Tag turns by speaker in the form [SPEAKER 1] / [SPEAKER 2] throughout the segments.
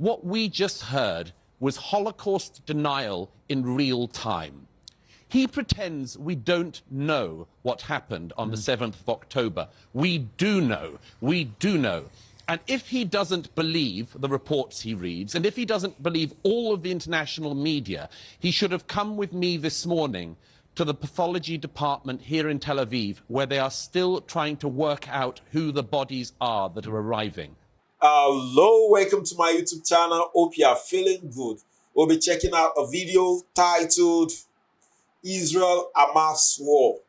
[SPEAKER 1] What we just heard was Holocaust denial in real time. He pretends we don't know what happened on the 7th of October. We do know. We do know. And if he doesn't believe the reports he reads, and if he doesn't believe all of the international media, he should have come with me this morning to the pathology department here in Tel Aviv, where they are still trying to work out who the bodies are that are arriving.
[SPEAKER 2] Hello, welcome to my YouTube channel. Hope you are feeling good. We'll be checking out a video titled Israel-Hamas War.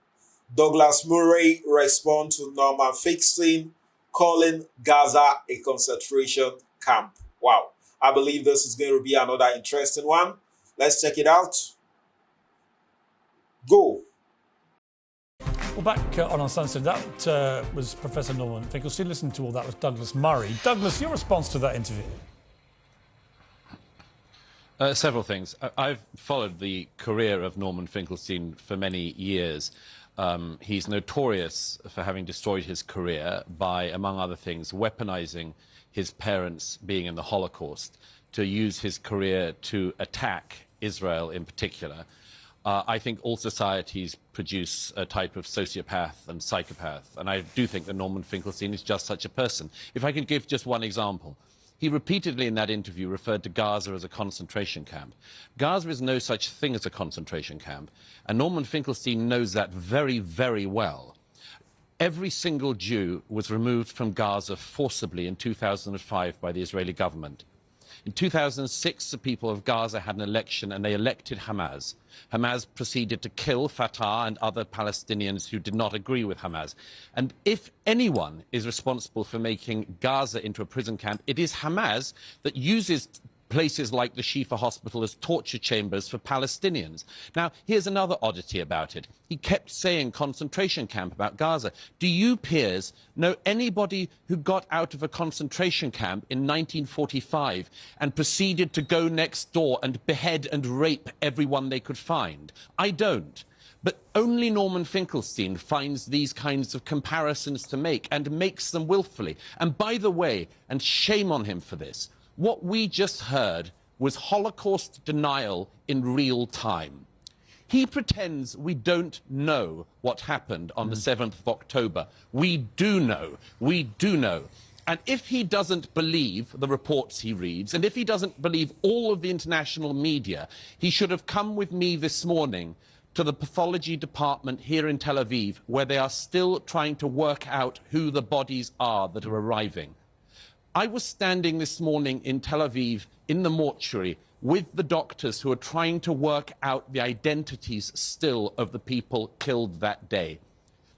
[SPEAKER 2] Douglas Murray responds to Norman Finkelstein calling Gaza a concentration camp. Wow, I believe this is going to be another interesting one. Let's check it out. Go.
[SPEAKER 3] Well, back on Sunset, that was Professor Norman Finkelstein. Listen to all that was Douglas Murray. Douglas, your response to that interview?
[SPEAKER 1] Several things. I've followed the career of Norman Finkelstein for many years. He's notorious for having destroyed his career by, among other things, weaponizing his parents being in the Holocaust to use his career to attack Israel in particular. I think all societies produce a type of sociopath and psychopath, and I do think that Norman Finkelstein is just such a person. If I could give just one example. He repeatedly in that interview referred to Gaza as a concentration camp. Gaza is no such thing as a concentration camp, and Norman Finkelstein knows that very, very well. Every single Jew was removed from Gaza forcibly in 2005 by the Israeli government. In 2006, the people of Gaza had an election and they elected Hamas. Hamas proceeded to kill Fatah and other Palestinians who did not agree with Hamas. And if anyone is responsible for making Gaza into a prison camp, it is Hamas that uses places like the Shifa hospital as torture chambers for Palestinians. Now, here's another oddity about it. He kept saying concentration camp about Gaza. Do you, peers, know anybody who got out of a concentration camp in 1945 and proceeded to go next door and behead and rape everyone they could find? I don't. But only Norman Finkelstein finds these kinds of comparisons to make and makes them willfully. And by the way, and shame on him for this, what we just heard was Holocaust denial in real time. He pretends we don't know what happened on the 7th of October. We do know. We do know. And if he doesn't believe the reports he reads, and if he doesn't believe all of the international media, he should have come with me this morning to the pathology department here in Tel Aviv, where they are still trying to work out who the bodies are that are arriving. I was standing this morning in Tel Aviv in the mortuary with the doctors who are trying to work out the identities still of the people killed that day.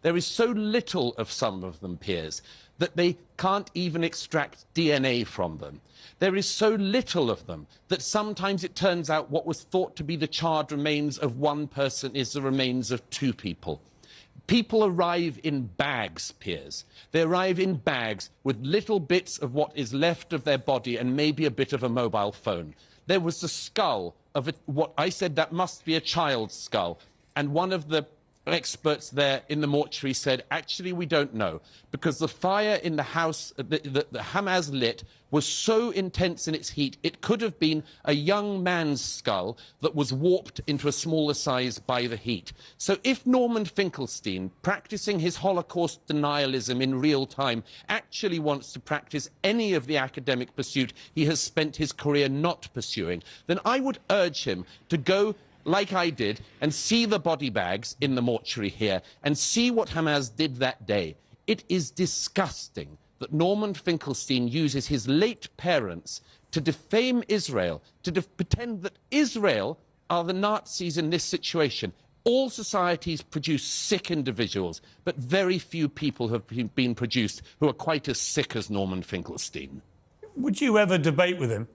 [SPEAKER 1] There is so little of some of them, peers, that they can't even extract DNA from them. There is so little of them that sometimes it turns out what was thought to be the charred remains of one person is the remains of two people. People arrive in bags, peers. They arrive in bags with little bits of what is left of their body and maybe a bit of a mobile phone. There was the skull of what I said that must be a child's skull. And one of the experts there in the mortuary said, actually, we don't know, because the fire in the house that the Hamas lit was so intense in its heat, it could have been a young man's skull that was warped into a smaller size by the heat. So if Norman Finkelstein, practicing his Holocaust denialism in real time, actually wants to practice any of the academic pursuit he has spent his career not pursuing, then I would urge him to go like I did, and see the body bags in the mortuary here, and see what Hamas did that day. It is disgusting that Norman Finkelstein uses his late parents to defame Israel, to pretend that Israel are the Nazis in this situation. All societies produce sick individuals, but very few people have been produced who are quite as sick as Norman Finkelstein.
[SPEAKER 3] Would you ever debate with him?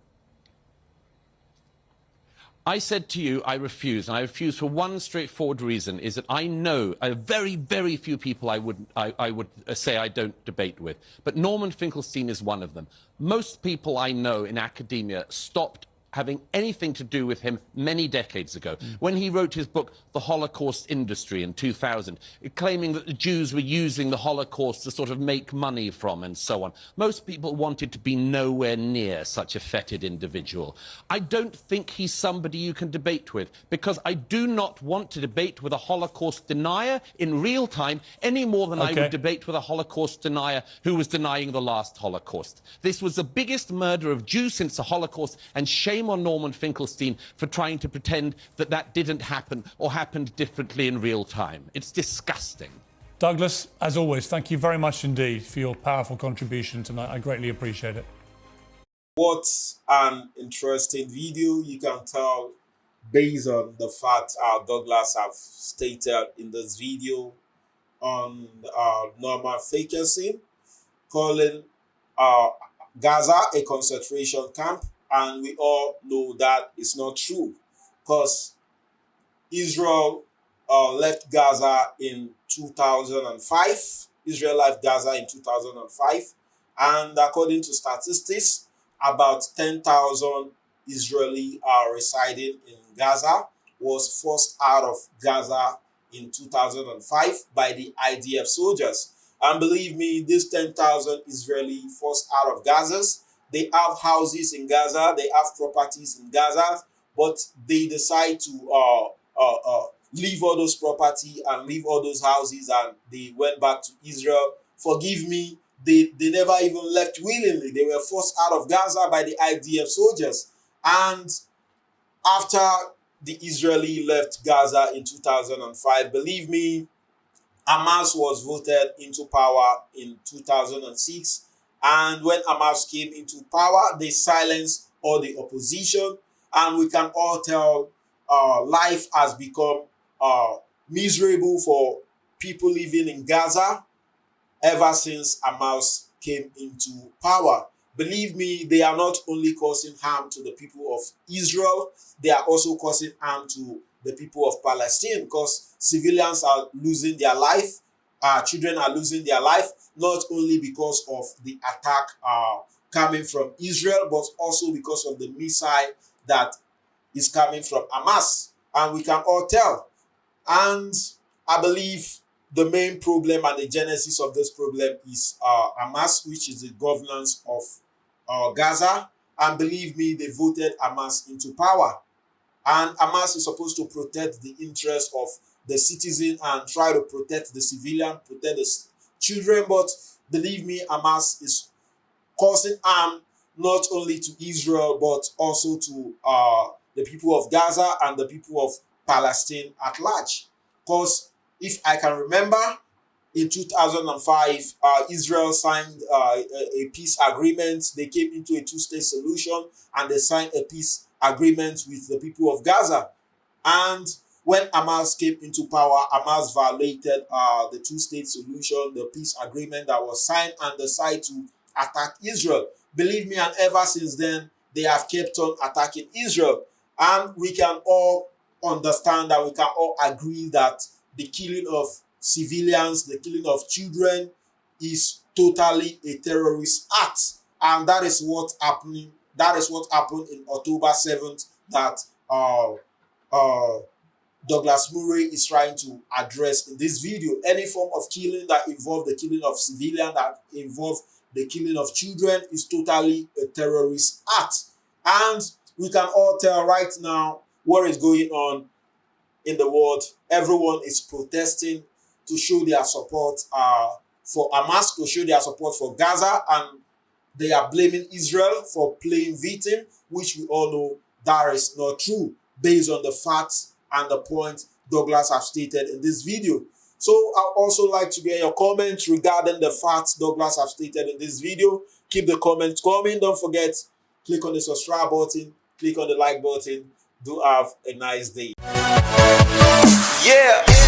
[SPEAKER 1] I said to you, I refuse, and I refuse for one straightforward reason, is that I know very, very few people I would say I don't debate with. But Norman Finkelstein is one of them. Most people I know in academia stopped having anything to do with him many decades ago. When he wrote his book, The Holocaust Industry, in 2000, claiming that the Jews were using the Holocaust to sort of make money from and so on. Most people wanted to be nowhere near such a fetid individual. I don't think he's somebody you can debate with, because I do not want to debate with a Holocaust denier in real time any more than I would debate with a Holocaust denier who was denying the last Holocaust. This was the biggest murder of Jews since the Holocaust, and shame on Norman Finkelstein for trying to pretend that that didn't happen or happened differently in real time. It's disgusting.
[SPEAKER 3] Douglas, as always, thank you very much indeed for your powerful contribution tonight. I greatly appreciate it.
[SPEAKER 2] What an interesting video. You can tell based on the fact Douglas have stated in this video on Norman Finkelstein, calling Gaza a concentration camp. And we all know that it's not true, because Israel left Gaza in 2005. Israel left Gaza in 2005. And according to statistics, about 10,000 Israeli are residing in Gaza was forced out of Gaza in 2005 by the IDF soldiers. And believe me, these 10,000 Israeli forced out of Gaza, they have houses in Gaza, they have properties in Gaza, but they decide to leave all those property and leave all those houses, and they went back to Israel. Forgive me, they never even left willingly. They were forced out of Gaza by the IDF soldiers. And after the Israeli left Gaza in 2005, believe me, Hamas was voted into power in 2006. And when Hamas came into power, they silenced all the opposition. And we can all tell life has become miserable for people living in Gaza ever since Hamas came into power. Believe me, they are not only causing harm to the people of Israel, they are also causing harm to the people of Palestine, because civilians are losing their life, children are losing their life, not only because of the attack coming from Israel, but also because of the missile that is coming from Hamas. And we can all tell. And I believe the main problem and the genesis of this problem is Hamas, which is the governance of Gaza. And believe me, they voted Hamas into power. And Hamas is supposed to protect the interests of the citizen and try to protect the civilian, protect the children. But believe me, Hamas is causing harm not only to Israel, but also to the people of Gaza and the people of Palestine at large. Because if I can remember, in 2005, Israel signed a peace agreement. They came into a two-state solution, and they signed a peace agreement with the people of Gaza. And when Hamas came into power, Hamas violated the two-state solution, the peace agreement that was signed, and decided to attack Israel. Believe me, and ever since then, they have kept on attacking Israel. And we can all understand that, we can all agree that the killing of civilians, the killing of children is totally a terrorist act. And that is what happened. That is what happened in October 7th that Douglas Murray is trying to address in this video. Any form of killing that involve the killing of civilians, that involve the killing of children, is totally a terrorist act. And we can all tell right now what is going on in the world. Everyone is protesting to show their support for Hamas, to show their support for Gaza, and they are blaming Israel for playing victim, which we all know that is not true, based on the facts and the point Douglas have stated in this video. So I'd also like to get your comments regarding the facts Douglas have stated in this video. Keep the comments coming. Don't forget, click on the subscribe button, click on the like button. Do have a nice day.
[SPEAKER 4] Yeah.